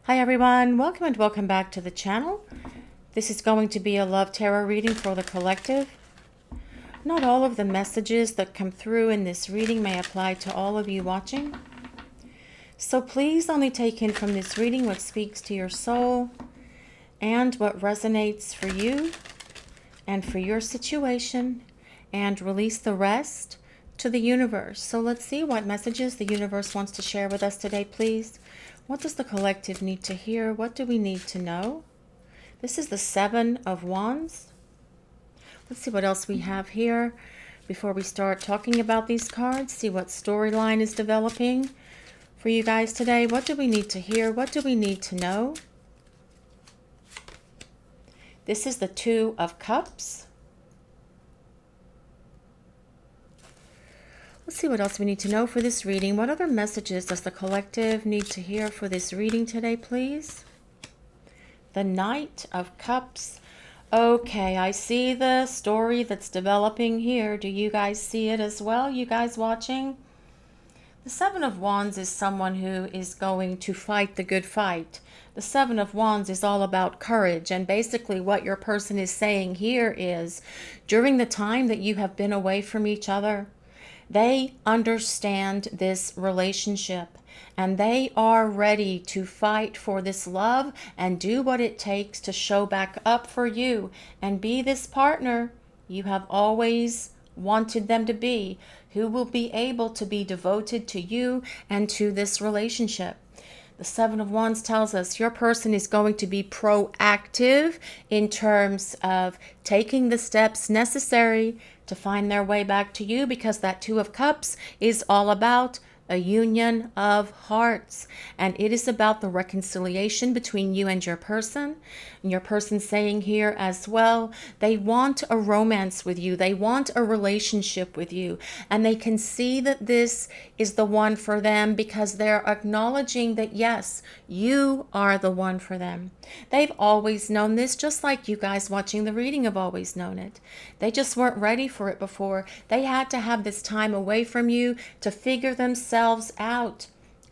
Hi everyone, welcome and welcome back to the channel. This is going to be a love tarot reading for the collective. Not all of the messages that come through in this reading may apply to all of you watching. So please only take in from this reading what speaks to your soul and what resonates for you and for your situation, and release the rest to the universe. So let's see what messages the universe wants to share with us today, please. What does the collective need to hear? What do we need to know? This is the Seven of Wands. Let's see what else we have here before we start talking about these cards. See what storyline is developing for you guys today. What do we need to hear? What do we need to know? This is the Two of Cups. Let's see what else we need to know for this reading. What other messages does the collective need to hear for this reading today, please? The Knight of Cups. Okay, I see the story that's developing here. Do you guys see it as well, you guys watching? The Seven of Wands is someone who is going to fight the good fight. The Seven of Wands is all about courage, and basically what your person is saying here is, during the time that you have been away from each other, they understand this relationship and they are ready to fight for this love and do what it takes to show back up for you and be this partner you have always wanted them to be, who will be able to be devoted to you and to this relationship. The Seven of Wands tells us your person is going to be proactive in terms of taking the steps necessary to find their way back to you, because that Two of Cups is all about a union of hearts, and it is about the reconciliation between you and your person. And your person saying here as well, they want a romance with you, they want a relationship with you, and they can see that this is the one for them because they're acknowledging that yes, you are the one for them. They've always known this, just like you guys watching the reading have always known it. They just weren't ready for it before. They had to have this time away from you to figure themselves out,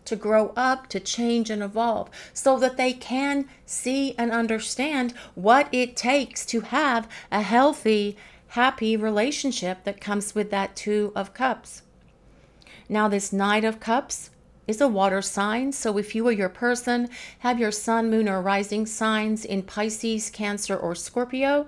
to grow up, to change and evolve, so that they can see and understand what it takes to have a healthy, happy relationship that comes with that Two of Cups. Now, this Knight of Cups is a water sign. So if you or your person have your sun, moon, or rising signs in Pisces, Cancer, or Scorpio,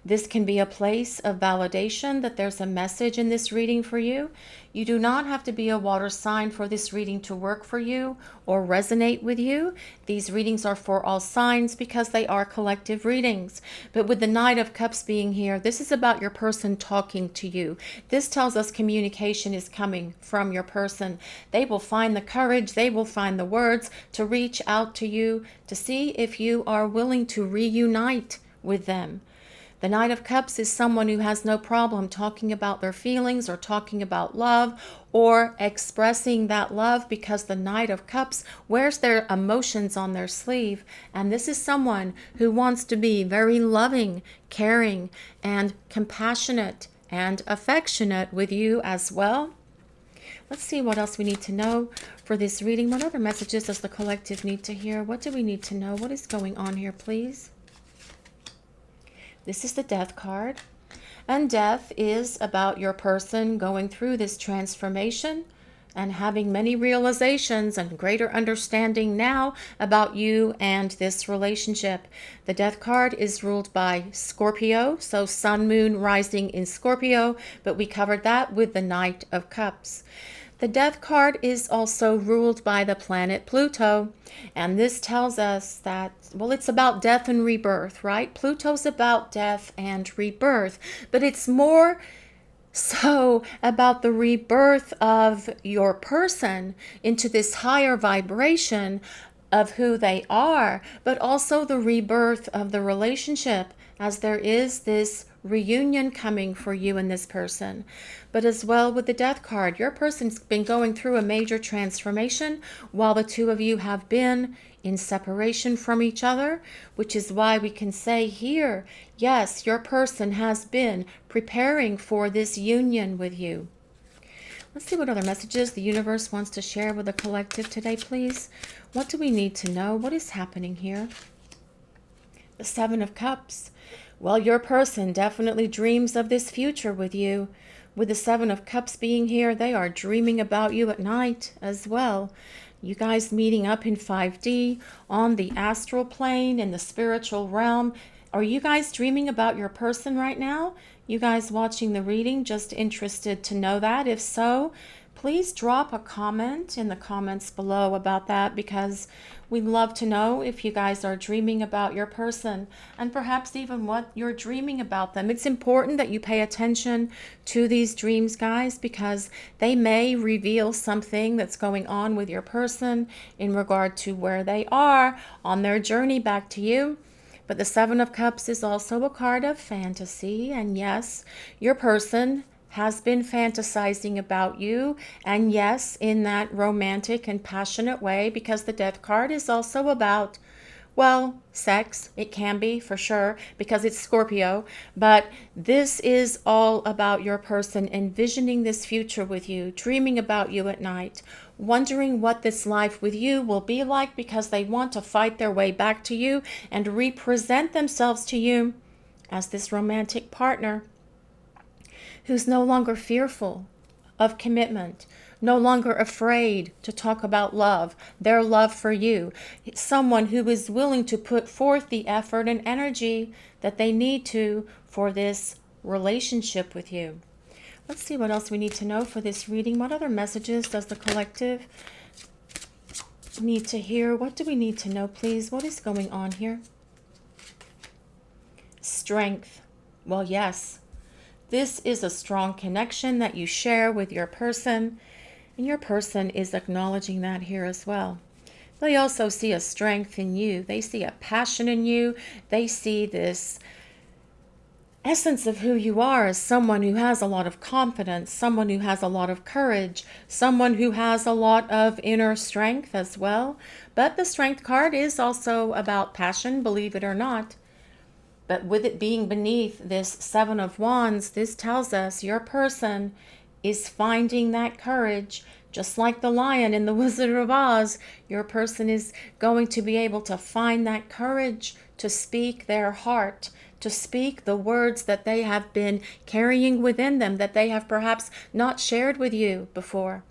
this can be a place of validation that there's a message in this reading for you. You do not have to be a water sign for this reading to work for you or resonate with you. These readings are for all signs because they are collective readings. But with the Knight of Cups being here, this is about your person talking to you. This tells us communication is coming from your person. They will find the courage, they will find the words to reach out to you to see if you are willing to reunite with them. The Knight of Cups is someone who has no problem talking about their feelings or talking about love or expressing that love, because the Knight of Cups wears their emotions on their sleeve. And this is someone who wants to be very loving, caring, and compassionate and affectionate with you as well. Let's see what else we need to know for this reading. What other messages does the collective need to hear? What do we need to know? What is going on here, please? This is the Death card, and death is about your person going through this transformation and having many realizations and greater understanding now about you and this relationship. The Death card is ruled by Scorpio, so sun, moon, rising in Scorpio, but we covered that with the Knight of Cups. The Death card is also ruled by the planet Pluto, and this tells us that, well, it's about death and rebirth, right? Pluto's about death and rebirth, but it's more so about the rebirth of your person into this higher vibration of who they are, but also the rebirth of the relationship, as there is this reunion coming for you and this person. But as well with the Death card, your person's been going through a major transformation while the two of you have been in separation from each other, which is why we can say here, yes, your person has been preparing for this union with you. Let's see what other messages the universe wants to share with the collective today, please. What do we need to know? What is happening here? The Seven of Cups. Well, your person definitely dreams of this future with you. With the Seven of Cups being here, they are dreaming about you at night as well. You guys meeting up in 5D, on the astral plane, in the spiritual realm. Are you guys dreaming about your person right now? You guys watching the reading, just interested to know that. If so, please drop a comment in the comments below about that, because we'd love to know if you guys are dreaming about your person and perhaps even what you're dreaming about them. It's important that you pay attention to these dreams, guys, because they may reveal something that's going on with your person in regard to where they are on their journey back to you. But the Seven of Cups is also a card of fantasy, and yes, your person has been fantasizing about you, and yes, in that romantic and passionate way, because the Death card is also about, well, sex. It can be, for sure, because it's Scorpio, but this is all about your person envisioning this future with you, dreaming about you at night, wondering what this life with you will be like, because they want to fight their way back to you and represent themselves to you as this romantic partner who's no longer fearful of commitment, no longer afraid to talk about love, their love for you. It's someone who is willing to put forth the effort and energy that they need to for this relationship with you. Let's see what else we need to know for this reading. What other messages does the collective need to hear? What do we need to know, please? What is going on here? Strength. Well, yes. This is a strong connection that you share with your person, and your person is acknowledging that here as well. They also see a strength in you. They see a passion in you. They see this essence of who you are as someone who has a lot of confidence, someone who has a lot of courage, someone who has a lot of inner strength as well. But the Strength card is also about passion, believe it or not. But with it being beneath this Seven of Wands, this tells us your person is finding that courage. Just like the lion in the Wizard of Oz, your person is going to be able to find that courage to speak their heart, to speak the words that they have been carrying within them, that they have perhaps not shared with you before.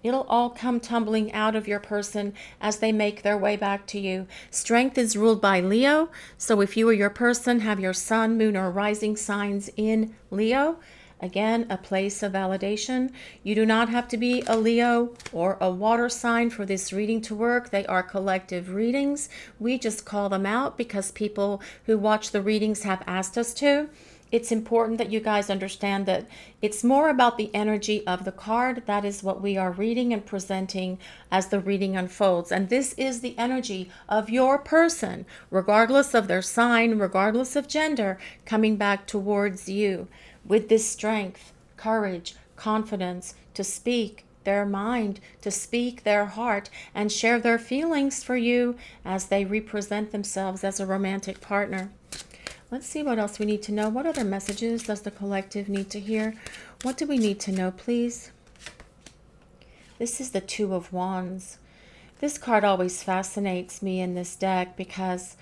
It'll all come tumbling out of your person as they make their way back to you. Strength is ruled by Leo. So if you or your person have your sun, moon, or rising signs in Leo, again, a place of validation. You do not have to be a Leo or a water sign for this reading to work. They are collective readings. We just call them out because people who watch the readings have asked us to. It's important that you guys understand that it's more about the energy of the card. That is what we are reading and presenting as the reading unfolds. And this is the energy of your person, regardless of their sign, regardless of gender, coming back towards you with this strength, courage, confidence to speak their mind, to speak their heart, and share their feelings for you as they represent themselves as a romantic partner. Let's see what else we need to know. What other messages does the collective need to hear? What do we need to know, please? This is the Two of Wands. This card always fascinates me in this deck because,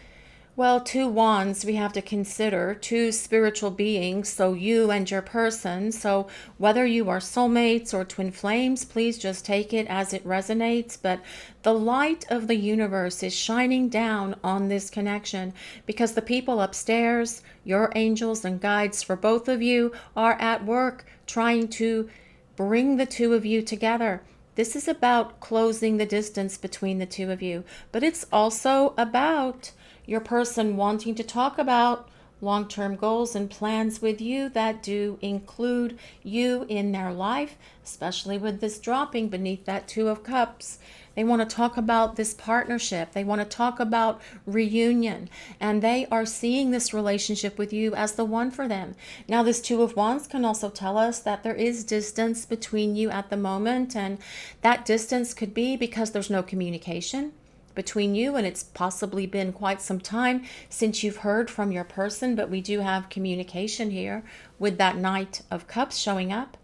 well, two wands we have to consider, two spiritual beings, so you and your person. So whether you are soulmates or twin flames, please just take it as it resonates. But the light of the universe is shining down on this connection because the people upstairs, your angels and guides for both of you, are at work trying to bring the two of you together. This is about closing the distance between the two of you, but it's also about your person wanting to talk about long-term goals and plans with you that do include you in their life, especially with this dropping beneath that Two of Cups. They want to talk about this partnership. They want to talk about reunion, and they are seeing this relationship with you as the one for them. Now, this Two of Wands can also tell us that there is distance between you at the moment, and that distance could be because there's no communication between you, and it's possibly been quite some time since you've heard from your person, but we do have communication here with that Knight of Cups showing up.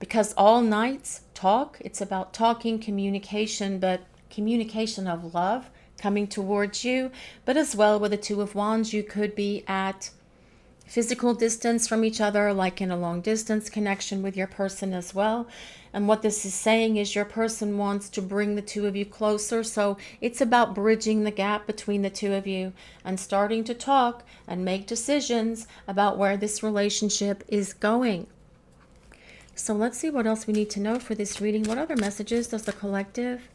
because all nights talk. It's about talking, communication, but communication of love coming towards you. But as well with the Two of Wands, you could be at physical distance from each other, like in a long distance connection with your person as well. And what this is saying is your person wants to bring the two of you closer. So it's about bridging the gap between the two of you and starting to talk and make decisions about where this relationship is going. So let's see what else we need to know for this reading. What other messages does the collective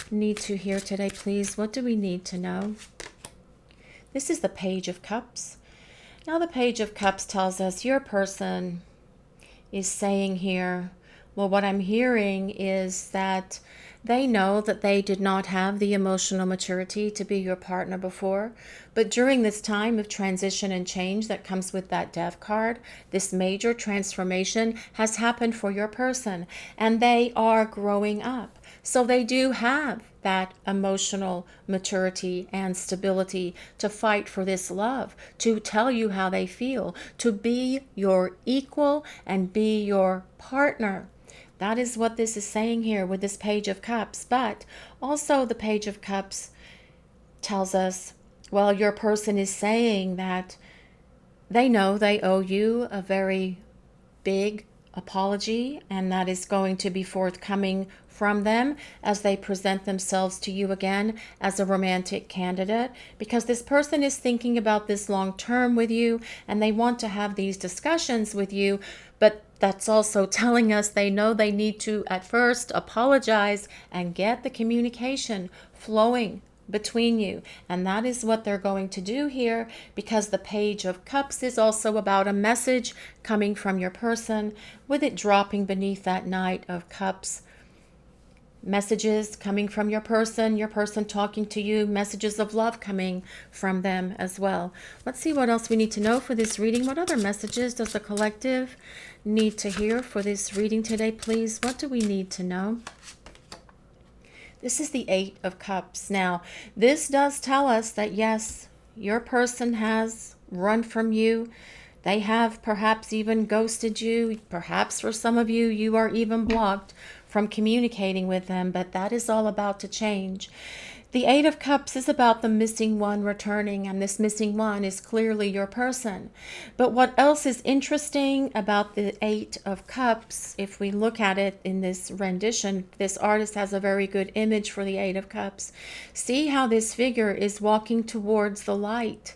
need to hear today, please? What do we need to know? This is the Page of Cups. Now the Page of Cups tells us your person is saying here, well, what I'm hearing is that they know that they did not have the emotional maturity to be your partner before. But during this time of transition and change that comes with that Death card, this major transformation has happened for your person, and they are growing up. So they do have that emotional maturity and stability to fight for this love, to tell you how they feel, to be your equal and be your partner. That is what this is saying here with this Page of Cups. But also the Page of Cups tells us, well, your person is saying that they know they owe you a very big apology, and that is going to be forthcoming from them as they present themselves to you again as a romantic candidate, because this person is thinking about this long term with you and they want to have these discussions with you. But that's also telling us they know they need to at first apologize and get the communication flowing between you. And that is what they're going to do here, because the Page of Cups is also about a message coming from your person, with it dropping beneath that Knight of Cups. Messages coming from your person talking to you, messages of love coming from them as well. Let's see what else we need to know for this reading. What other messages does the collective need to hear for this reading today, please? What do we need to know? This is the Eight of Cups. Now, this does tell us that yes, your person has run from you. They have perhaps even ghosted you. Perhaps for some of you, you are even blocked from communicating with them, but that is all about to change. The Eight of Cups is about the missing one returning, and this missing one is clearly your person. But what else is interesting about the Eight of Cups, if we look at it in this rendition, this artist has a very good image for the Eight of Cups. See how this figure is walking towards the light.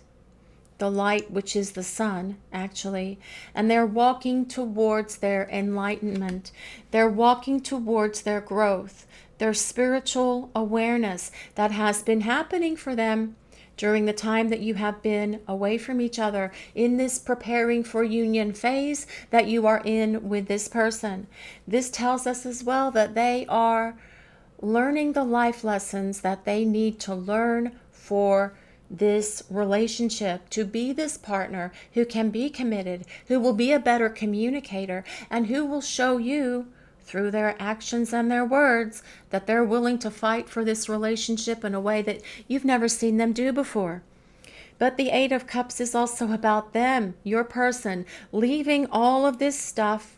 The light, which is the sun, actually, and they're walking towards their enlightenment. They're walking towards their growth, their spiritual awareness that has been happening for them during the time that you have been away from each other in this preparing for union phase that you are in with this person. This tells us as well that they are learning the life lessons that they need to learn for this relationship, to be this partner who can be committed, who will be a better communicator, and who will show you through their actions and their words that they're willing to fight for this relationship in a way that you've never seen them do before. But the Eight of Cups is also about them, your person, leaving all of this stuff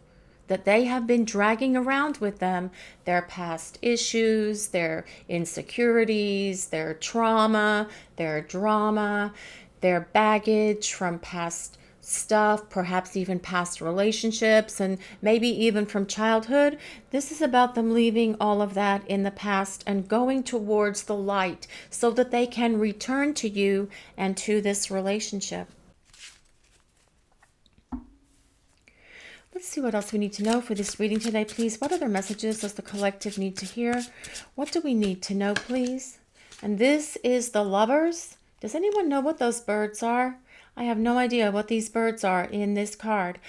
that they have been dragging around with them, their past issues, their insecurities, their trauma, their drama, their baggage from past stuff, perhaps even past relationships, and maybe even from childhood. This is about them leaving all of that in the past and going towards the light so that they can return to you and to this relationship. Let's see what else we need to know for this reading today, please. What other messages does the collective need to hear? What do we need to know, please? And this is the Lovers. Does anyone know what those birds are? I have no idea what these birds are in this card.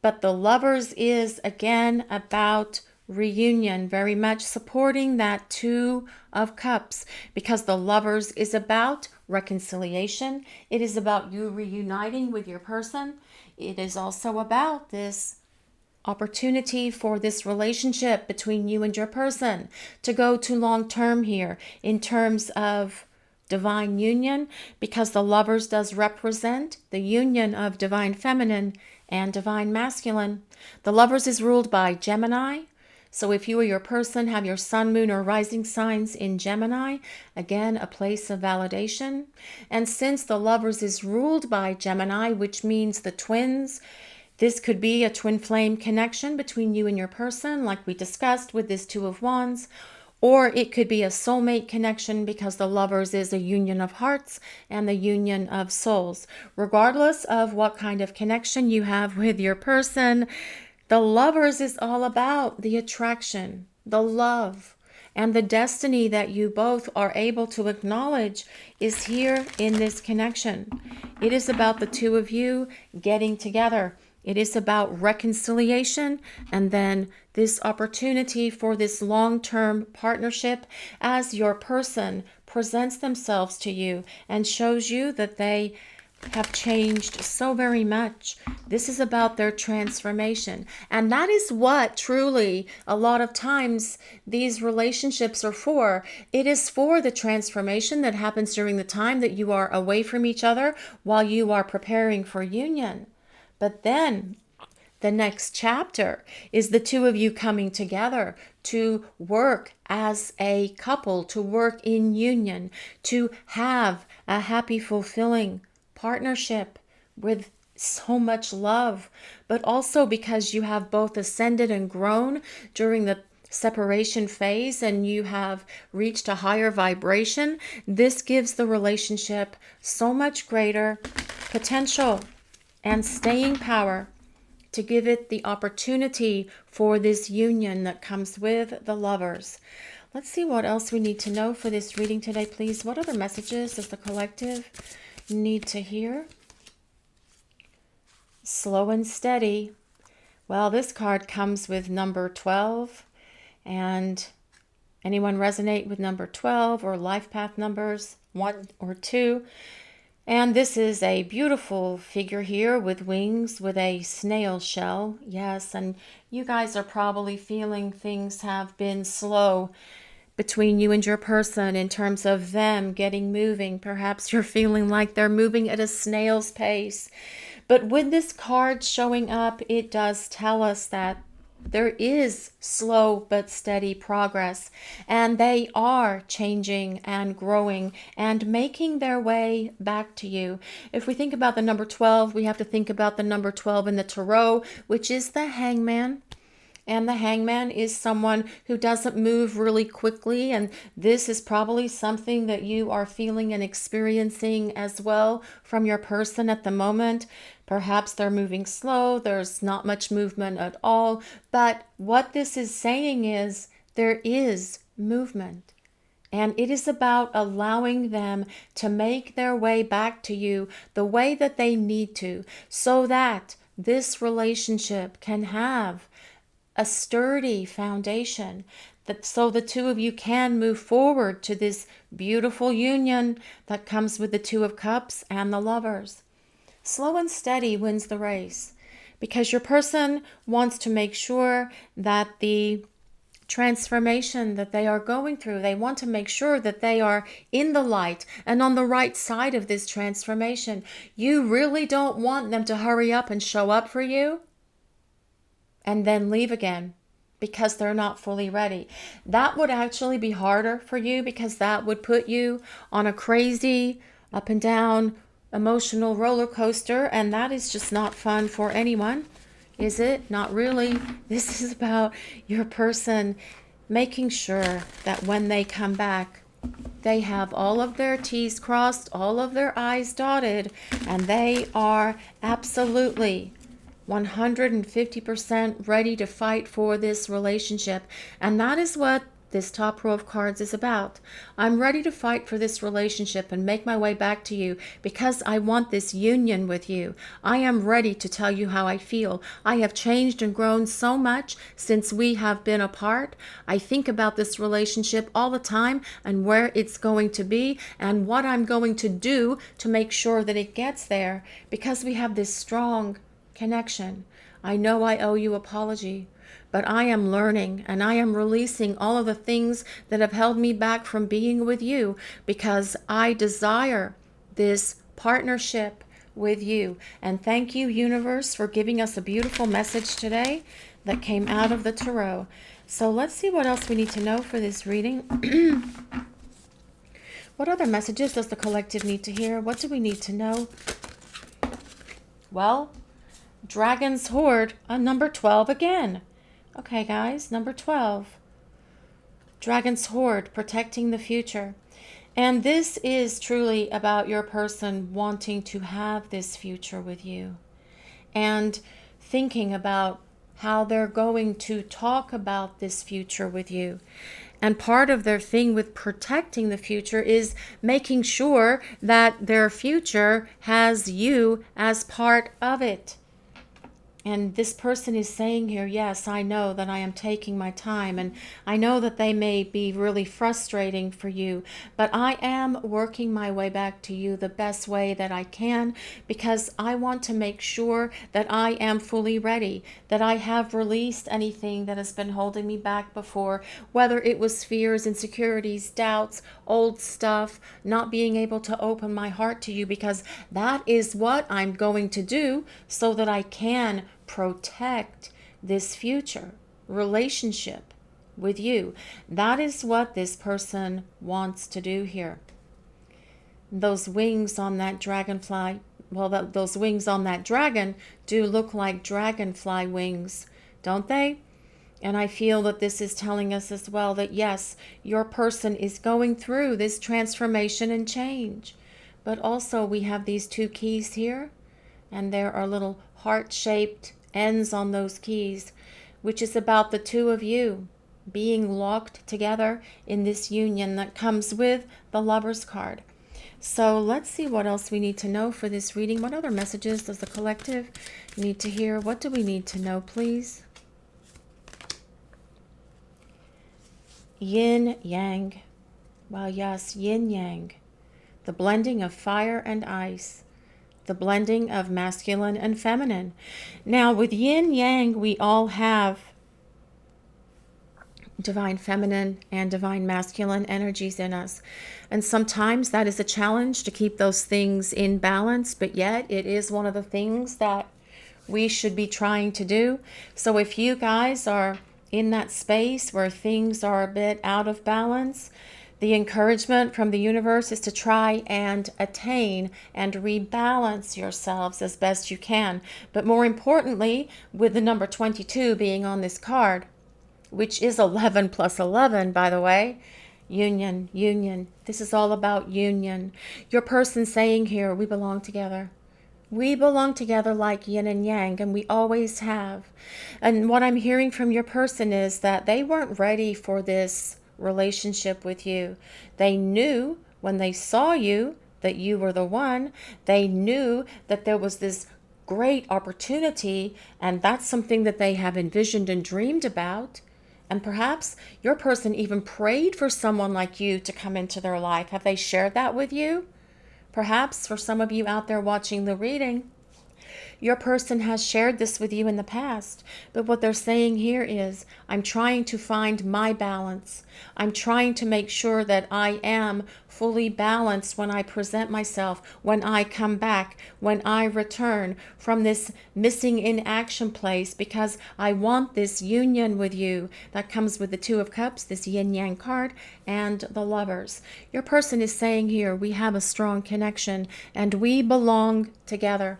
But the Lovers is, again, about reunion, very much supporting that Two of Cups, because the Lovers is about reconciliation. It is about you reuniting with your person. It is also about this opportunity for this relationship between you and your person to go to long term here in terms of divine union, because the Lovers does represent the union of divine feminine and divine masculine. The Lovers is ruled by Gemini. So if you or your person have your sun, moon, or rising signs in Gemini, again, a place of validation. And since the Lovers is ruled by Gemini, which means the twins, this could be a twin flame connection between you and your person, like we discussed with this Two of Wands. Or it could be a soulmate connection, because the Lovers is a union of hearts and the union of souls. Regardless of what kind of connection you have with your person, the Lovers is all about the attraction, the love, and the destiny that you both are able to acknowledge is here in this connection. It is about the two of you getting together. It is about reconciliation, and then this opportunity for this long-term partnership as your person presents themselves to you and shows you that they have changed so very much. This is about their transformation. And that is what truly a lot of times these relationships are for. It is for the transformation that happens during the time that you are away from each other while you are preparing for union. But then the next chapter is the two of you coming together to work as a couple, to work in union, to have a happy, fulfilling partnership with so much love, but also because you have both ascended and grown during the separation phase and you have reached a higher vibration. This gives the relationship so much greater potential and staying power to give it the opportunity for this union that comes with the Lovers. Let's see what else we need to know for this reading today, please. What other messages does the collective need to hear? Slow and steady. Well, this card comes with number 12, and anyone resonate with number 12 or life path numbers 1 or 2? And this is a beautiful figure here with wings, with a snail shell. Yes, and you guys are probably feeling things have been slow between you and your person in terms of them getting moving. Perhaps you're feeling like they're moving at a snail's pace. But with this card showing up, it does tell us that there is slow but steady progress, and they are changing and growing and making their way back to you. If we think about the number 12, we have to think about the number 12 in the tarot, which is the Hangman. And the Hangman is someone who doesn't move really quickly. And this is probably something that you are feeling and experiencing as well from your person at the moment. Perhaps they're moving slow. There's not much movement at all. But what this is saying is there is movement. And it is about allowing them to make their way back to you the way that they need to, so that this relationship can have a sturdy foundation, that so the two of you can move forward to this beautiful union that comes with the Two of Cups and the Lovers. Slow and steady wins the race, because your person wants to make sure that the transformation that they are going through, they want to make sure that they are in the light and on the right side of this transformation. You really don't want them to hurry up and show up for you and then leave again because they're not fully ready. That would actually be harder for you, because that would put you on a crazy up and down emotional roller coaster, and that is just not fun for anyone, is it? Not really. This is about your person making sure that when they come back, they have all of their T's crossed, all of their I's dotted, and they are absolutely 150% ready to fight for this relationship. And that is what this top row of cards is about. I'm ready to fight for this relationship and make my way back to you because I want this union with you. I am ready to tell you how I feel. I have changed and grown so much since we have been apart. I think about this relationship all the time and where it's going to be and what I'm going to do to make sure that it gets there, because we have this strong connection. I know I owe you apology, but I am learning and I am releasing all of the things that have held me back from being with you, because I desire this partnership with you. And thank you, universe, for giving us a beautiful message today that came out of the tarot. So let's see what else we need to know for this reading. What other messages does the collective need to hear? What do we need to know? Well, Dragon's Horde on number 12 again. Okay, guys, number 12. Dragon's Horde, protecting the future. And this is truly about your person wanting to have this future with you and thinking about how they're going to talk about this future with you. And part of their thing with protecting the future is making sure that their future has you as part of it. And this person is saying here, yes, I know that I am taking my time, and I know that they may be really frustrating for you, but I am working my way back to you the best way that I can, because I want to make sure that I am fully ready, that I have released anything that has been holding me back before, whether it was fears, insecurities, doubts, old stuff, not being able to open my heart to you, because that is what I'm going to do so that I can protect this future relationship with you. That is what this person wants to do here. Those wings on that dragonfly, well, those wings on that dragon do look like dragonfly wings, don't they? And I feel that this is telling us as well that yes, your person is going through this transformation and change. But also we have these two keys here, and there are little heart-shaped ends on those keys, which is about the two of you being locked together in this union that comes with the Lover's card. So let's see what else we need to know for this reading. What other messages does the collective need to hear? What do we need to know, please? Yin Yang. Well, yes, Yin Yang. The blending of fire and ice. The blending of masculine and feminine. Now, with yin yang, we all have divine feminine and divine masculine energies in us. And sometimes that is a challenge to keep those things in balance, but yet it is one of the things that we should be trying to do. So if you guys are in that space where things are a bit out of balance, the encouragement from the universe is to try and attain and rebalance yourselves as best you can. But more importantly, with the number 22 being on this card, which is 11 plus 11, by the way, union, union. This is all about union. Your person saying here, we belong together. We belong together like yin and yang, and we always have. And what I'm hearing from your person is that they weren't ready for this relationship with you. They knew when they saw you that you were the one. They knew that there was this great opportunity, and that's something that they have envisioned and dreamed about. And perhaps your person even prayed for someone like you to come into their life. Have they shared that with you? Perhaps for some of you out there watching the reading, your person has shared this with you in the past, but what they're saying here is, I'm trying to find my balance. I'm trying to make sure that I am fully balanced when I present myself, when I come back, when I return from this missing in action place, because I want this union with you that comes with the Two of Cups, this yin yang card, and the Lovers. Your person is saying here, we have a strong connection and we belong together.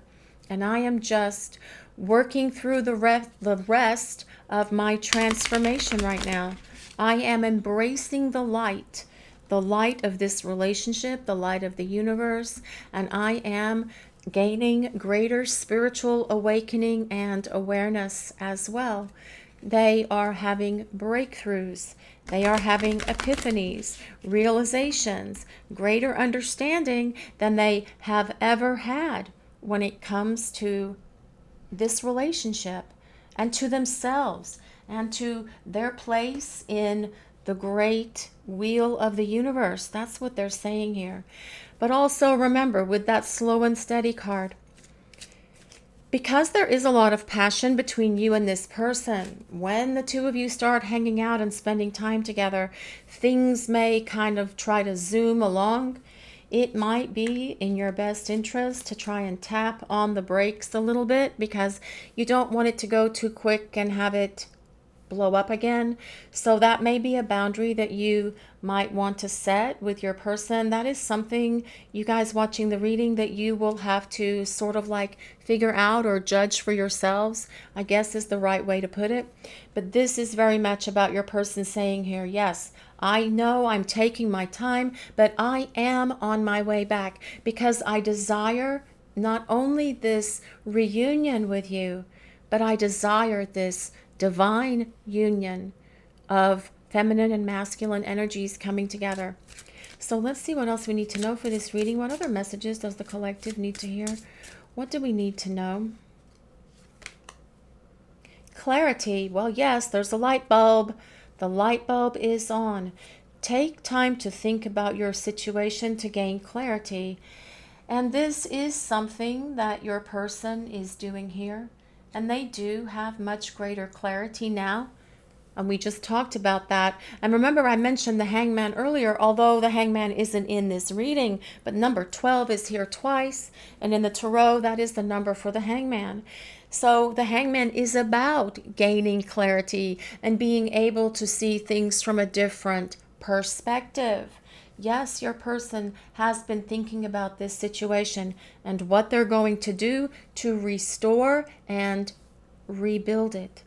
And I am just working through the rest of my transformation right now. I am embracing the light of this relationship, the light of the universe, and I am gaining greater spiritual awakening and awareness as well. They are having breakthroughs. They are having epiphanies, realizations, greater understanding than they have ever had when it comes to this relationship and to themselves and to their place in the great wheel of the universe. That's what they're saying here. But also remember, with that slow and steady card, Because there is a lot of passion between you and this person, when the two of you start hanging out and spending time together, things may kind of try to zoom along. It might be in your best interest to try and tap on the brakes a little bit because you don't want it to go too quick and have it blow up again. So that may be a boundary that you might want to set with your person. That is something, you guys watching the reading, that you will have to sort of like figure out or judge for yourselves, I guess is the right way to put it. But this is very much about your person saying here, yes, I know I'm taking my time, but I am on my way back because I desire not only this reunion with you, but I desire this divine union of feminine and masculine energies coming together. So let's see what else we need to know for this reading. What other messages does the collective need to hear? What do we need to know? Clarity. Well, yes, there's a light bulb. The light bulb is on. Take time to think about your situation to gain clarity. And this is something that your person is doing here. And they do have much greater clarity now. And we just talked about that. And remember, I mentioned the hangman earlier, although the hangman isn't in this reading, but number 12 is here twice. And in the tarot, that is the number for the hangman. So the hangman is about gaining clarity and being able to see things from a different perspective. Yes, your person has been thinking about this situation and what they're going to do to restore and rebuild it.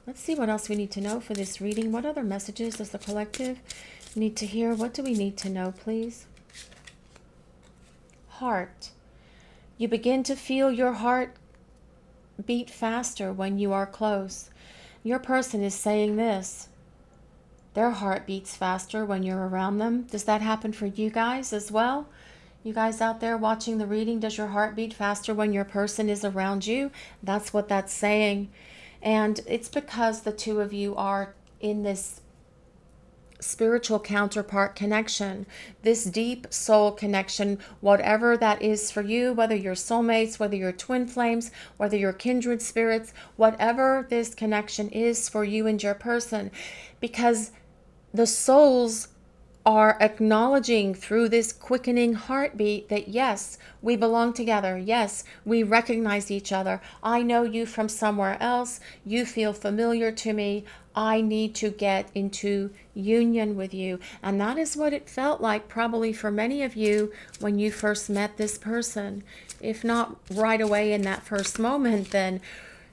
Let's see what else we need to know for this reading. What other messages does the collective need to hear? What do we need to know, please? Heart. You begin to feel your heart beat faster when you are close. Your person is saying this. Their heart beats faster when you're around them. Does that happen for you guys as well? You guys out there watching the reading, does your heart beat faster when your person is around you? That's what that's saying. And it's because the two of you are in this spiritual counterpart connection, this deep soul connection, whatever that is for you, whether you're soulmates, whether you're twin flames, whether you're kindred spirits, whatever this connection is for you and your person, because the souls are acknowledging through this quickening heartbeat that yes, we belong together. Yes, we recognize each other. I know you from somewhere else. You feel familiar to me. I need to get into union with you. And that is what it felt like probably for many of you when you first met this person. If not right away in that first moment, then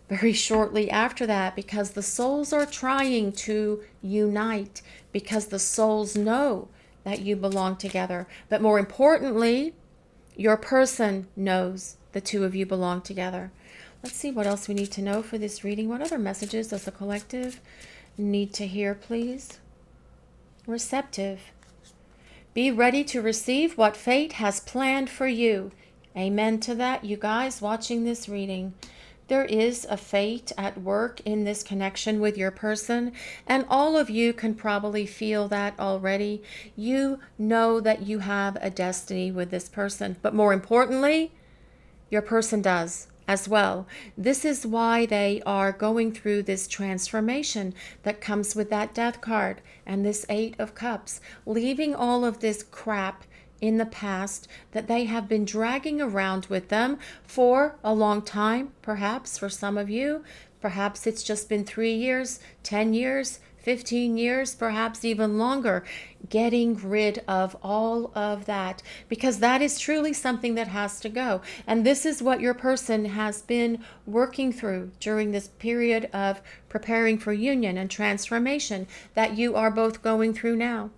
very shortly after that, because the souls are trying to unite, because the souls know that you belong together. But more importantly, your person knows the two of you belong together. Let's see what else we need to know for this reading. What other messages does the collective need to hear, please? Receptive. Be ready to receive what fate has planned for you. Amen to that, you guys watching this reading. There is a fate at work in this connection with your person, and all of you can probably feel that already. You know that you have a destiny with this person, but more importantly, your person does as well. This is why they are going through this transformation that comes with that death card and this 8 of Cups, leaving all of this crap in the past that they have been dragging around with them for a long time, perhaps for some of you. Perhaps it's just been 3 years, 10 years, 15 years, perhaps even longer, getting rid of all of that, because that is truly something that has to go. And this is what your person has been working through during this period of preparing for union and transformation that you are both going through now.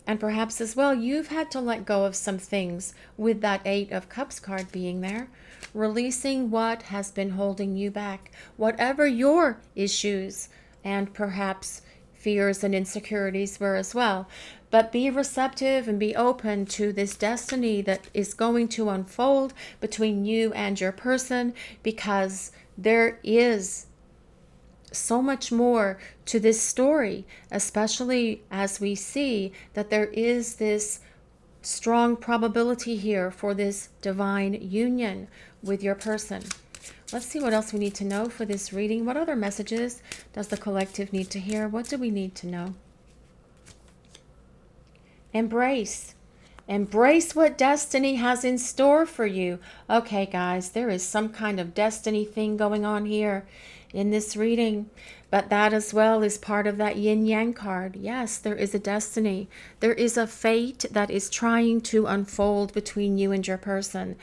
And perhaps as well, you've had to let go of some things with that 8 of Cups card being there, releasing what has been holding you back, whatever your issues and perhaps fears and insecurities were as well. But be receptive and be open to this destiny that is going to unfold between you and your person, because there is so much more to this story, especially as we see that there is this strong probability here for this divine union with your person. Let's see what else we need to know for this reading. What other messages does the collective need to hear? What do we need to know? Embrace. Embrace what destiny has in store for you. Okay, guys, there is some kind of destiny thing going on here in this reading. But that as well is part of that yin-yang card. Yes, there is a destiny. There is a fate that is trying to unfold between you and your person.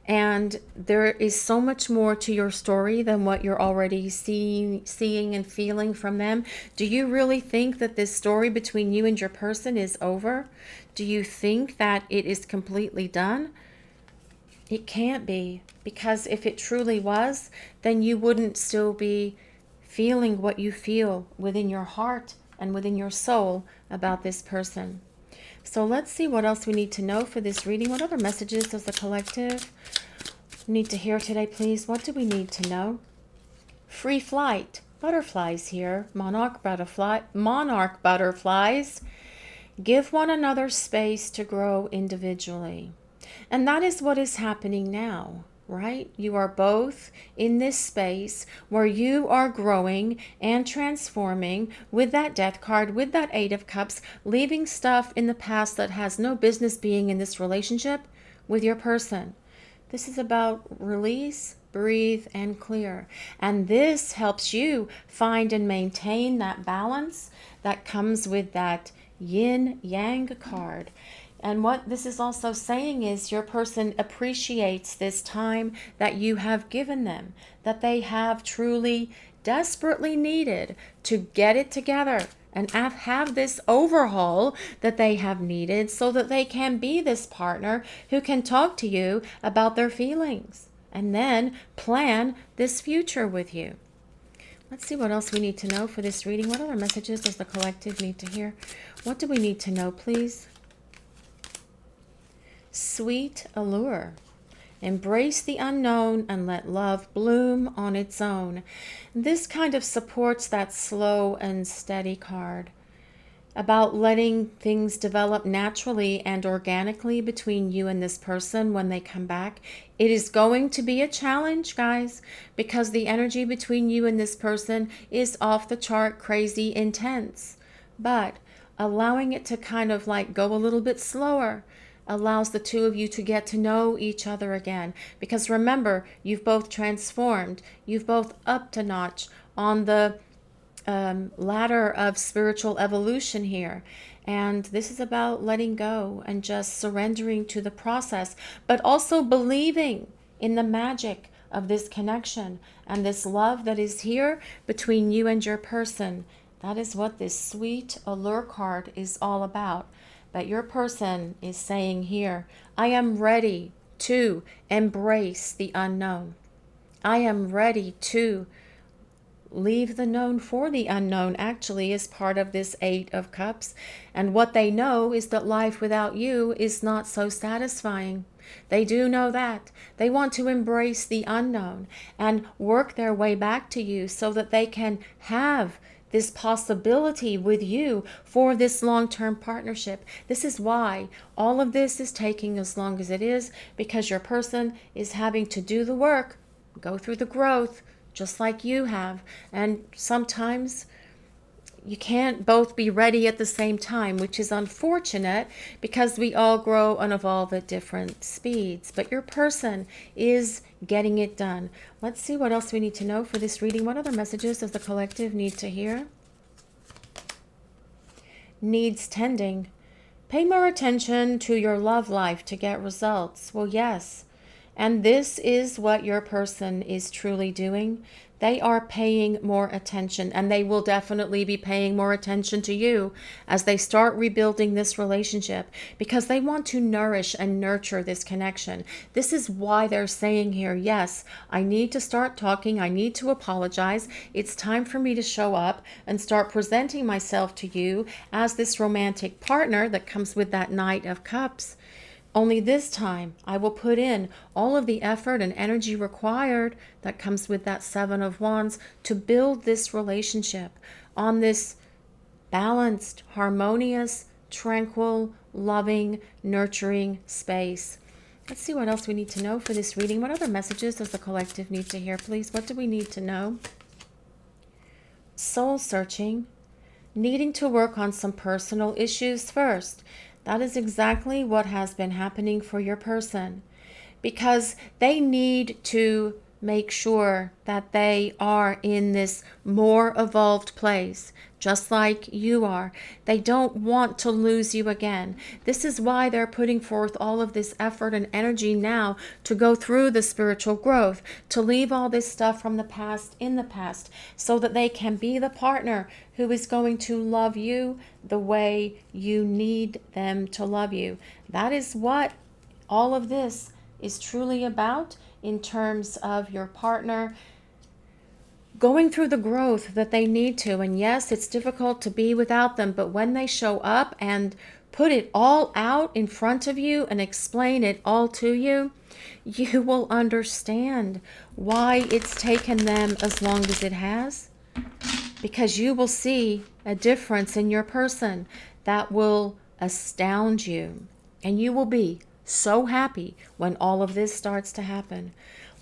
And there is so much more to your story than what you're already seeing and feeling from them. Do you really think that this story between you and your person is over? Do you think that it is completely done? It can't be, because if it truly was, then you wouldn't still be feeling what you feel within your heart and within your soul about this person. So let's see what else we need to know for this reading. What other messages does the collective need to hear today, please? What do we need to know? Free flight. Butterflies here. Monarch butterflies. Give one another space to grow individually. And that is what is happening now, right? You are both in this space where you are growing and transforming with that Death card, with that Eight of Cups, leaving stuff in the past that has no business being in this relationship with your person. This is about release, breathe, and clear. And this helps you find and maintain that balance that comes with that yin-yang card. And what this is also saying is your person appreciates this time that you have given them, that they have truly desperately needed to get it together and have this overhaul that they have needed so that they can be this partner who can talk to you about their feelings and then plan this future with you. Let's see what else we need to know for this reading. What other messages does the collective need to hear? What do we need to know, please? Sweet allure. Embrace the unknown and let love bloom on its own. This kind of supports that slow and steady card about letting things develop naturally and organically between you and this person when they come back. It is going to be a challenge, guys, because the energy between you and this person is off the chart, crazy, intense. But allowing it to kind of like go a little bit slower allows the two of you to get to know each other again. Because remember, you've both transformed. You've both upped a notch on the ladder of spiritual evolution here. And this is about letting go and just surrendering to the process, but also believing in the magic of this connection and this love that is here between you and your person. That is what this sweet allure card is all about. But your person is saying here, I am ready to embrace the unknown. I am ready to leave the known for the unknown, actually, is part of this Eight of Cups. And what they know is that life without you is not so satisfying. They do know that. They want to embrace the unknown and work their way back to you so that they can have this possibility with you for this long-term partnership. This is why all of this is taking as long as it is, because your person is having to do the work, go through the growth, just like you have. And sometimes you can't both be ready at the same time, which is unfortunate because we all grow and evolve at different speeds. But your person is getting it done. Let's see what else we need to know for this reading. What other messages does the collective need to hear? Needs tending. Pay more attention to your love life to get results. Well, yes. And this is what your person is truly doing. They are paying more attention, and they will definitely be paying more attention to you as they start rebuilding this relationship, because they want to nourish and nurture this connection. This is why they're saying here, yes, I need to start talking. I need to apologize. It's time for me to show up and start presenting myself to you as this romantic partner that comes with that Knight of Cups. Only this time, I will put in all of the effort and energy required that comes with that Seven of Wands to build this relationship on this balanced, harmonious, tranquil, loving, nurturing space. Let's see what else we need to know for this reading. What other messages does the collective need to hear, please? What do we need to know? Soul searching, needing to work on some personal issues first. That is exactly what has been happening for your person, because they need to make sure that they are in this more evolved place, just like you are. They don't want to lose you again. This is why they're putting forth all of this effort and energy now to go through the spiritual growth, to leave all this stuff from the past in the past, so that they can be the partner who is going to love you the way you need them to love you. That is what all of this is truly about, in terms of your partner going through the growth that they need to. And yes, it's difficult to be without them, but when they show up and put it all out in front of you and explain it all to you, you will understand why it's taken them as long as it has, because you will see a difference in your person that will astound you, and you will be so happy when all of this starts to happen.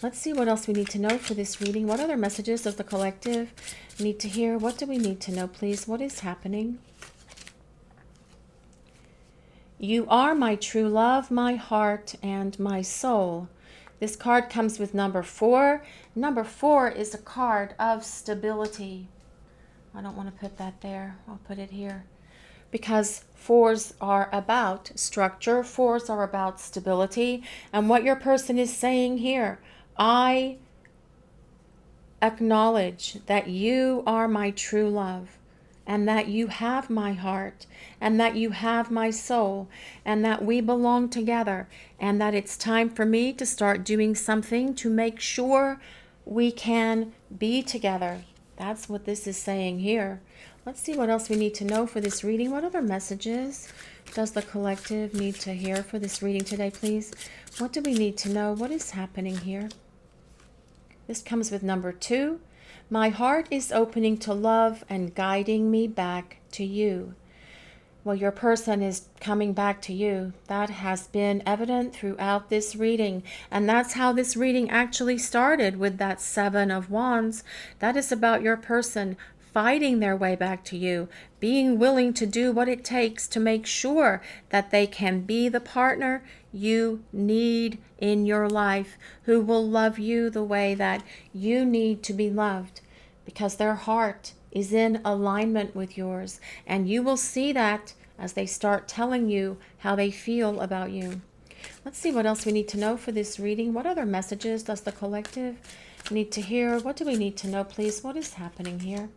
Let's see what else we need to know for this reading. What other messages does the collective need to hear? What do we need to know, please? What is happening? You are my true love, my heart, and my soul. This card comes with number 4. Number 4 is a card of stability. I don't want to put that there. I'll put it here, because 4s are about structure. 4s are about stability. And what your person is saying here, I acknowledge that you are my true love, and that you have my heart, and that you have my soul, and that we belong together, and that it's time for me to start doing something to make sure we can be together. That's what this is saying here. Let's see what else we need to know for this reading. What other messages does the collective need to hear for this reading today, please? What do we need to know? What is happening here? This comes with number 2. My heart is opening to love and guiding me back to you. Well, your person is coming back to you. That has been evident throughout this reading. And that's how this reading actually started, with that 7 of Wands. That is about your person fighting their way back to you, being willing to do what it takes to make sure that they can be the partner you need in your life, who will love you the way that you need to be loved, because their heart is in alignment with yours. And you will see that as they start telling you how they feel about you. Let's see what else we need to know for this reading. What other messages does the collective need to hear? What do we need to know, please? What is happening here?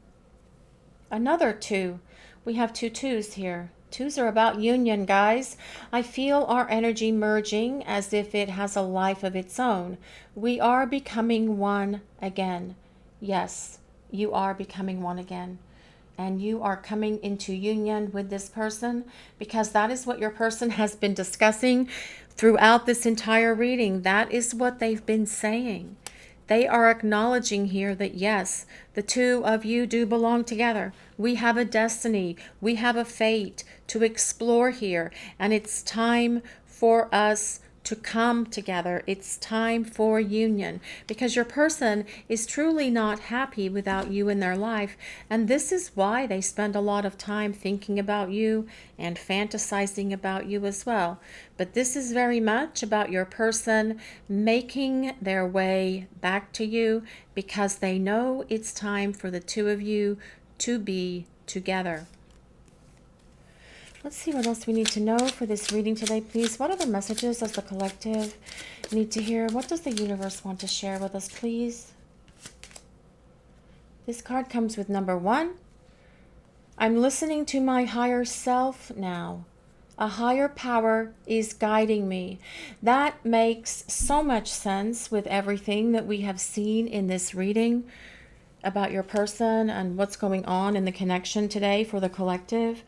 Another 2. We have 2 2s here. 2s are about union, guys. I feel our energy merging as if it has a life of its own. We are becoming one again. Yes, you are becoming one again. And you are coming into union with this person, because that is what your person has been discussing throughout this entire reading. That is what they've been saying. They are acknowledging here that yes, the 2 of you do belong together. We have a destiny. We have a fate to explore here. And it's time for us to come together. It's time for union, because your person is truly not happy without you in their life. And this is why they spend a lot of time thinking about you and fantasizing about you as well. But this is very much about your person making their way back to you, because they know it's time for the 2 of you to be together. Let's see what else we need to know for this reading today, please. What other messages does the collective need to hear? What does the universe want to share with us, please? This card comes with number 1. I'm listening to my higher self now. A higher power is guiding me. That makes so much sense with everything that we have seen in this reading about your person and what's going on in the connection today for the collective.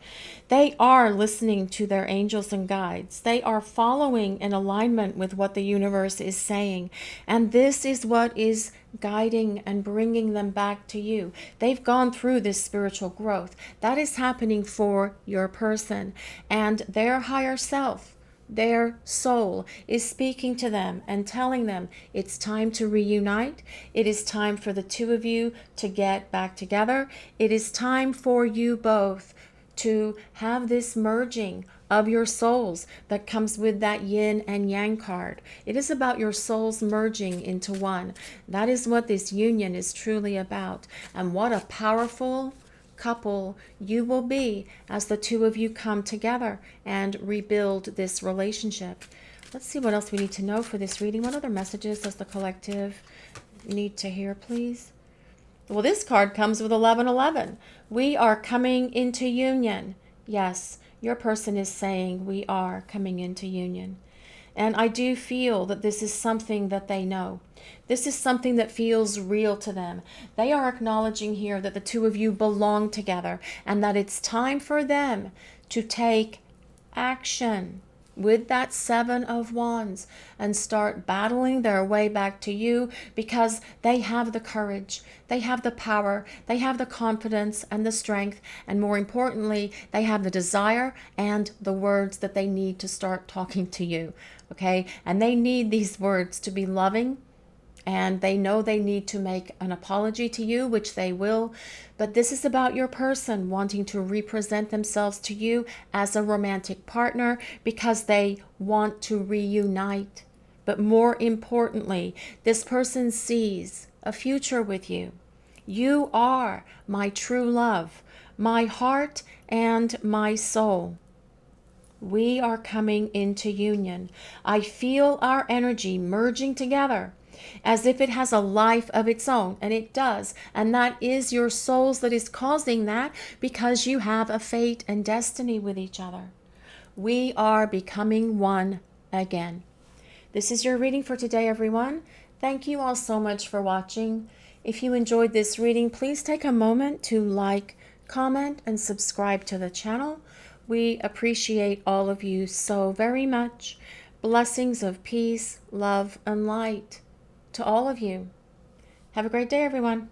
They are listening to their angels and guides. They are following in alignment with what the universe is saying. And this is what is guiding and bringing them back to you. They've gone through this spiritual growth. That is happening for your person. And their higher self, Their soul is speaking to them and telling them it's time to reunite. It is time for the two of you to get back together. It is time for you both to have this merging of your souls that comes with that yin and yang card. It is about your souls merging into one. That is what this union is truly about. And what a powerful couple you will be as the two of you come together and rebuild this relationship. Let's see what else we need to know for this reading. What other messages does the collective need to hear, please? Well, this card comes with 1111. We are coming into union. Yes, your person is saying we are coming into union. And I do feel that this is something that they know. This is something that feels real to them. They are acknowledging here that the two of you belong together and that it's time for them to take action with that Seven of Wands and start battling their way back to you, because they have the courage, they have the power, they have the confidence and the strength, and more importantly, they have the desire and the words that they need to start talking to you, okay? And they need these words to be loving, and they know they need to make an apology to you, which they will. But this is about your person wanting to represent themselves to you as a romantic partner because they want to reunite. But more importantly, this person sees a future with you. You are my true love, my heart and my soul. We are coming into union. I feel our energy merging together as if it has a life of its own, and it does. And that is your souls that is causing that, because you have a fate and destiny with each other. We are becoming one again. This is your reading for today, everyone. Thank you all so much for watching. If you enjoyed this reading, please take a moment to like, comment, and subscribe to the channel. We appreciate all of you so very much. Blessings of peace, love, and light to all of you. Have a great day, everyone.